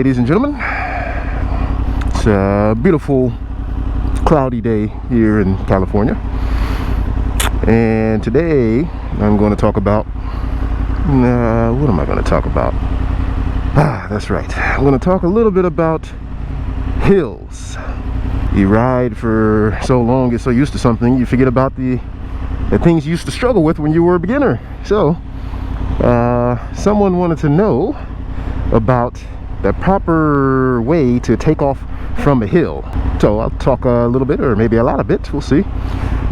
ladies and gentlemen. It's a beautiful cloudy day here in California, and today I'm going to talk about what am I going to talk about? That's right, I'm going to talk a little bit about hills. You ride for so long, get so used to something, you forget about the things you used to struggle with when you were a beginner. So someone wanted to know about the proper way to take off from a hill. So I'll talk a little bit, or maybe a lot of it, we'll see,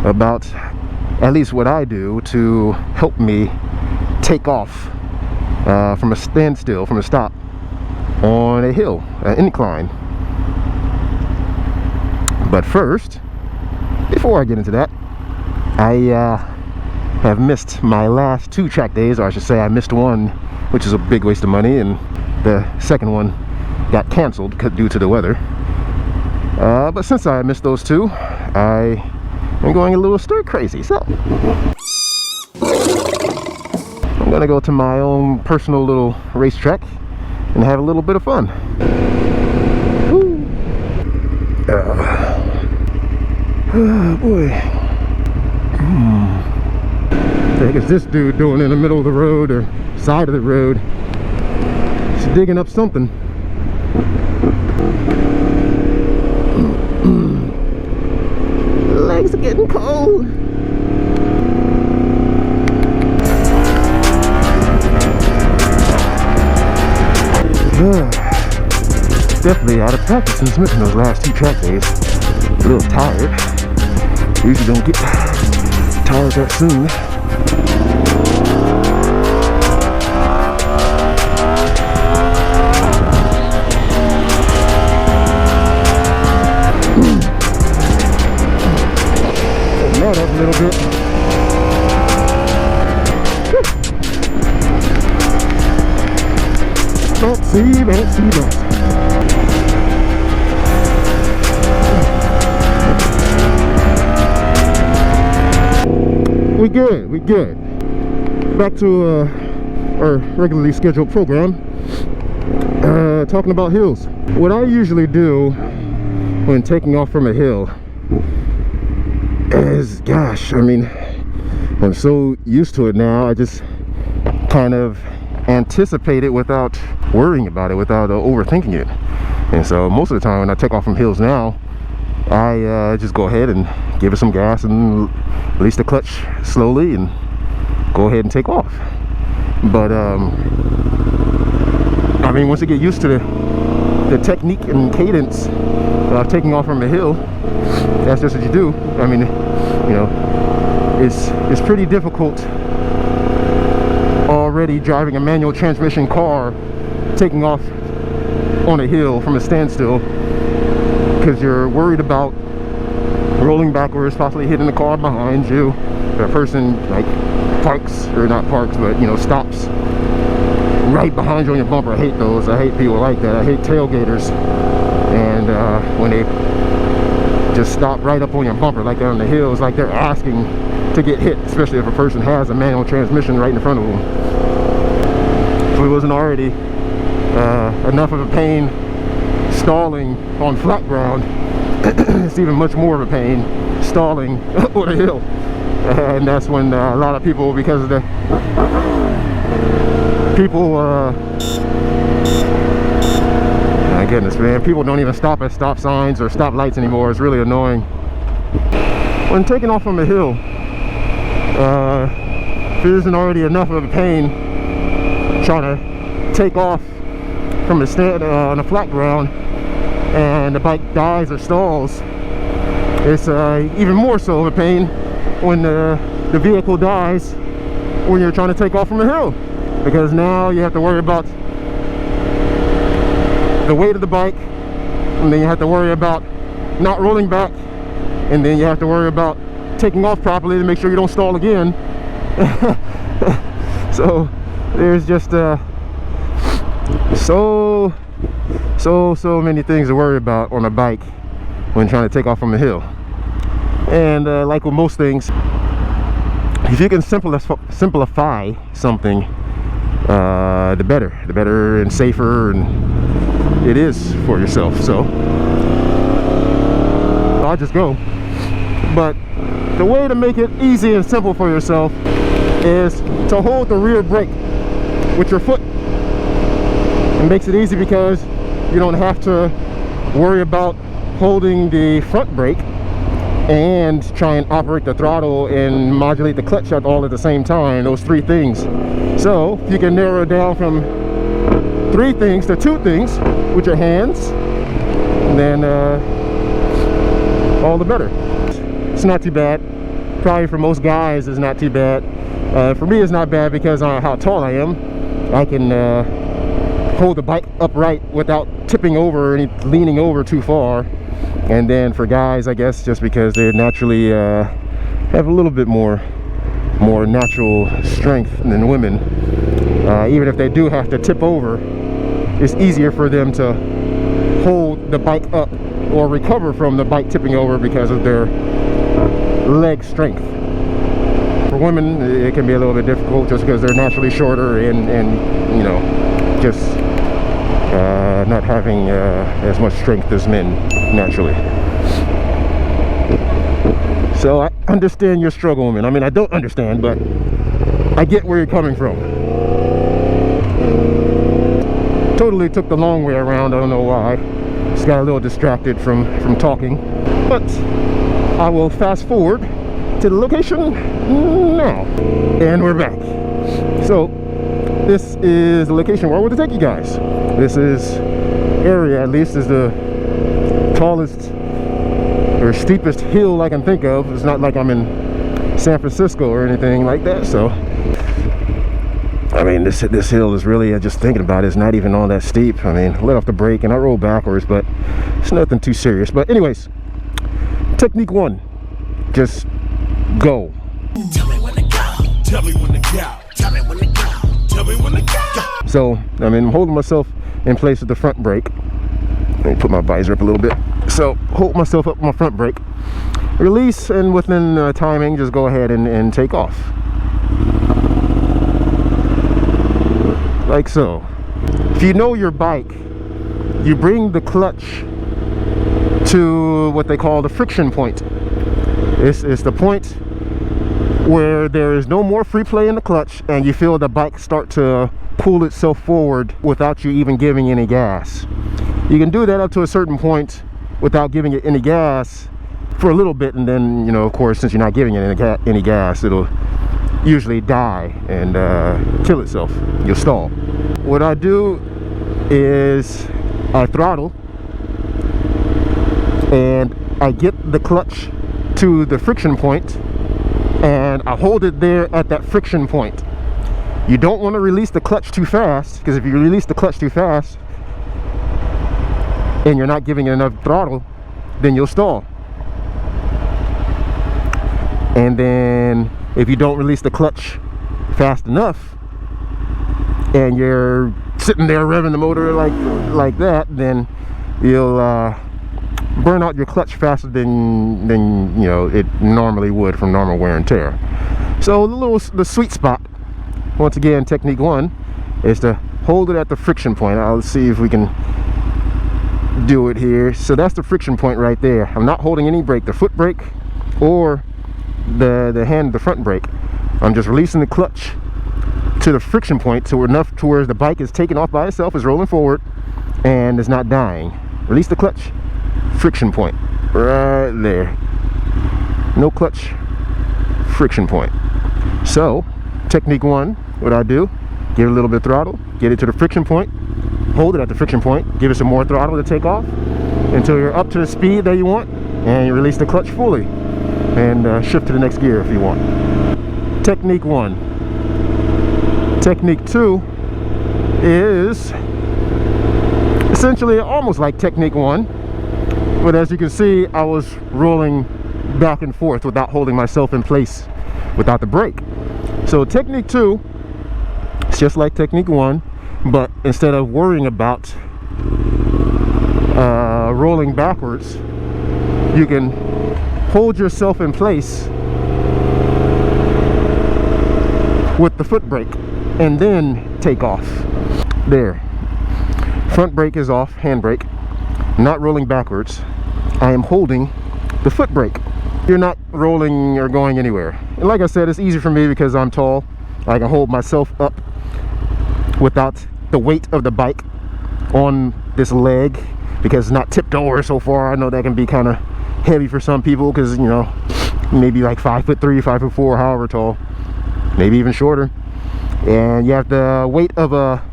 about at least what I do to help me take off from a standstill, from a stop on a hill, an incline. But first, before I get into that, I have missed my last 2 track days, or I should say I missed one, which is a big waste of money, and the second one got canceled due to the weather. But since I missed those 2, I am going a little stir crazy. So I'm gonna go to my own personal little racetrack and have a little bit of fun. Oh boy. What the heck is this dude doing in the middle of the road or side of the road? He's digging up something. Legs are getting cold. Definitely out of practice since missing those last 2 track days. A little tired. Usually don't get tired that soon. That up a little bit. Don't see that. We good. Back to our regularly scheduled program. Talking about hills. What I usually do when taking off from a hill is, gosh, I mean, I'm so used to it now, I just kind of anticipate it without worrying about it, without overthinking it. And so most of the time when I take off from hills now, I just go ahead and give it some gas and release the clutch slowly and go ahead and take off. But I mean, once you get used to the technique and cadence of taking off from a hill, that's just what you do. I mean, you know, it's pretty difficult already driving a manual transmission car, taking off on a hill from a standstill, because you're worried about rolling backwards, possibly hitting the car behind you. If a person like parks, or not parks, but you know, stops right behind you on your bumper. I hate those. I hate people like that. I hate tailgaters. And when they just stop right up on your bumper like that on the hill, it's like they're asking to get hit, especially if a person has a manual transmission right in front of them. If it wasn't already enough of a pain stalling on flat ground, it's even much more of a pain stalling on a hill. And that's when a lot of people, because of the people, my goodness, man, people don't even stop at stop signs or stop lights anymore. It's really annoying. When taking off from a hill, if it isn't already enough of a pain trying to take off from a stand on a flat ground, and the bike dies or stalls, it's even more so of a pain when the vehicle dies when you're trying to take off from a hill, because now you have to worry about the weight of the bike, and then you have to worry about not rolling back, and then you have to worry about taking off properly to make sure you don't stall again. So there's just so many things to worry about on a bike when trying to take off from a hill. And like with most things, if you can simplify something, the better and safer, and it is for yourself. So I'll just go. But the way to make it easy and simple for yourself is to hold the rear brake with your foot. It makes it easy because you don't have to worry about holding the front brake and try and operate the throttle and modulate the clutch out all at the same time, those three things. So if you can narrow it down from 3 things to 2 things with your hands, then all the better. It's not too bad. Probably for most guys it's not too bad. For me it's not bad because of how tall I am. I can hold the bike upright without tipping over or leaning over too far. And then for guys, I guess just because they naturally have a little bit more natural strength than women, even if they do have to tip over, it's easier for them to hold the bike up or recover from the bike tipping over because of their leg strength. For women it can be a little bit difficult just because they're naturally shorter and you know, just not having as much strength as men naturally. So I understand your struggle, woman. I mean, I don't understand, but I get where you're coming from. Totally took the long way around. I don't know why. Just got a little distracted from talking. But I will fast forward to the location now. And we're back. So this is the location where I want to take you guys. This area, at least, is the tallest or steepest hill I can think of. It's not like I'm in San Francisco or anything like that. So I mean, this hill is really, just thinking about it, it's not even all that steep. I mean, I let off the brake and I rolled backwards, but it's nothing too serious. But anyways, technique 1, just go. Tell me when to go. Tell me when to go. Tell me when to go. Tell me when to go. So I mean, I'm holding myself in place with the front brake. Let me put my visor up a little bit. So hold myself up with my front brake, release, and within timing, just go ahead and take off. Like so. If you know your bike, you bring the clutch to what they call the friction point. It's the point where there is no more free play in the clutch and you feel the bike start to pull itself forward without you even giving any gas. You can do that up to a certain point without giving it any gas for a little bit, and then, you know, of course, since you're not giving it any gas, it'll usually die and kill itself. You'll stall. What I do is I throttle and I get the clutch to the friction point and I hold it there at that friction point. You don't want to release the clutch too fast, because if you release the clutch too fast and you're not giving it enough throttle, then you'll stall. And then if you don't release the clutch fast enough and you're sitting there revving the motor like that, then you'll burn out your clutch faster than you know it normally would from normal wear and tear. So the sweet spot, once again, technique 1, is to hold it at the friction point. I'll see if we can do it here. So that's the friction point right there. I'm not holding any brake, the foot brake or the hand, the front brake. I'm just releasing the clutch to the friction point to enough to where the bike is taking off by itself, is rolling forward and is not dying. Release the clutch, friction point right there. No clutch, friction point. So technique 1, what I do, give it a little bit of throttle, get it to the friction point, hold it at the friction point, give it some more throttle to take off until you're up to the speed that you want, and you release the clutch fully and shift to the next gear if you want. Technique 1. Technique 2 is essentially almost like technique 1, but as you can see, I was rolling back and forth without holding myself in place without the brake. So technique 2, it's just like technique 1, but instead of worrying about rolling backwards, you can hold yourself in place with the foot brake and then take off. There. front brake is off, handbrake, not rolling backwards, I am holding the foot brake. You're not rolling or going anywhere. And like I said, it's easy for me because I'm tall. I can hold myself up without the weight of the bike on this leg because it's not tipped over so far. I know that can be kind of heavy for some people because, you know, maybe like 5'3", 5'4", however tall, maybe even shorter. And you have the weight of a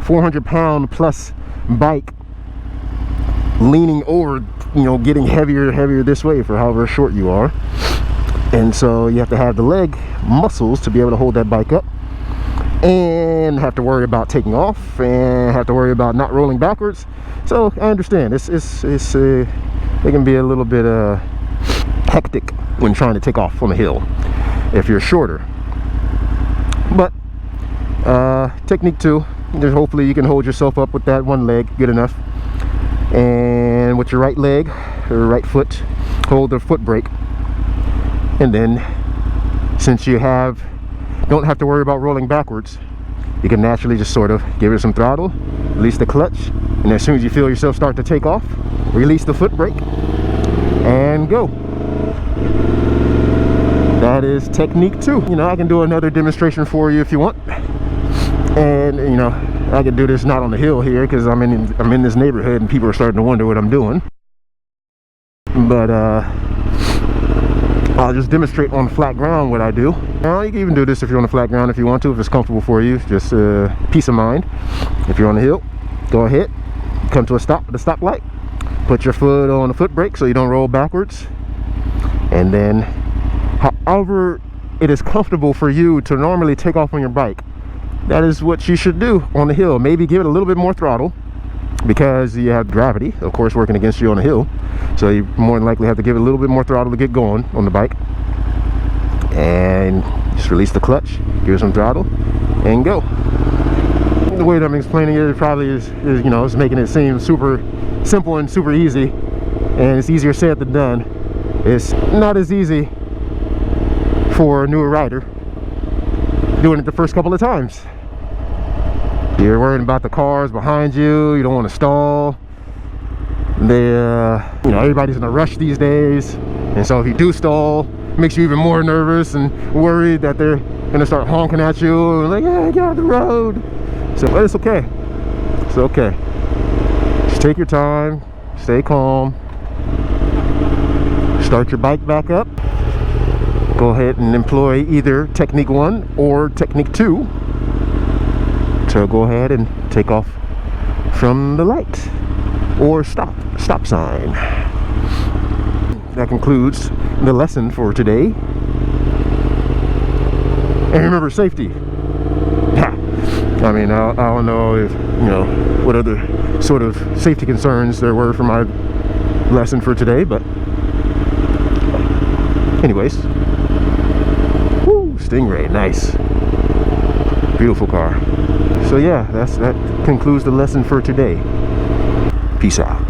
400-pound plus bike leaning over, you know, getting heavier and heavier this way for however short you are. And so you have to have the leg muscles to be able to hold that bike up, and have to worry about taking off, and have to worry about not rolling backwards. So I understand it can be a little bit hectic when trying to take off on a hill if you're shorter. But technique 2, just hopefully you can hold yourself up with that one leg good enough, and with your right leg or right foot hold the foot brake. And then since you don't have to worry about rolling backwards, you can naturally just sort of give it some throttle, release the clutch, and as soon as you feel yourself start to take off, release the foot brake and go. That is technique 2. You know, I can do another demonstration for you if you want, and you know, I can do this not on the hill here because I'm in this neighborhood and people are starting to wonder what I'm doing. But I'll just demonstrate on flat ground what I do. Now you can even do this if you're on the flat ground if you want to, if it's comfortable for you, just peace of mind. If you're on the hill, go ahead, come to a stop at the stoplight, put your foot on the foot brake so you don't roll backwards, and then however it is comfortable for you to normally take off on your bike, that is what you should do on the hill. Maybe give it a little bit more throttle because you have gravity, of course, working against you on the hill, so you more than likely have to give it a little bit more throttle to get going on the bike. And just release the clutch, give it some throttle, and go. The way that I'm explaining it probably is you know, it's making it seem super simple and super easy, and it's easier said than done. It's not as easy for a newer rider doing it the first couple of times. You're worrying about the cars behind you, you don't want to stall. You know, everybody's in a rush these days, and so if you do stall, it makes you even more nervous and worried that they're gonna start honking at you and like, yeah, get out of the road. So, but it's okay. It's okay. Just take your time, stay calm, start your bike back up. Go ahead and employ either technique 1 or technique 2 to go ahead and take off from the light or stop sign. That concludes the lesson for today. And remember, safety. I mean, I don't know if, you know, what other sort of safety concerns there were for my lesson for today, but anyways, woo, Stingray, nice, beautiful car. So yeah, that concludes the lesson for today. Peace out.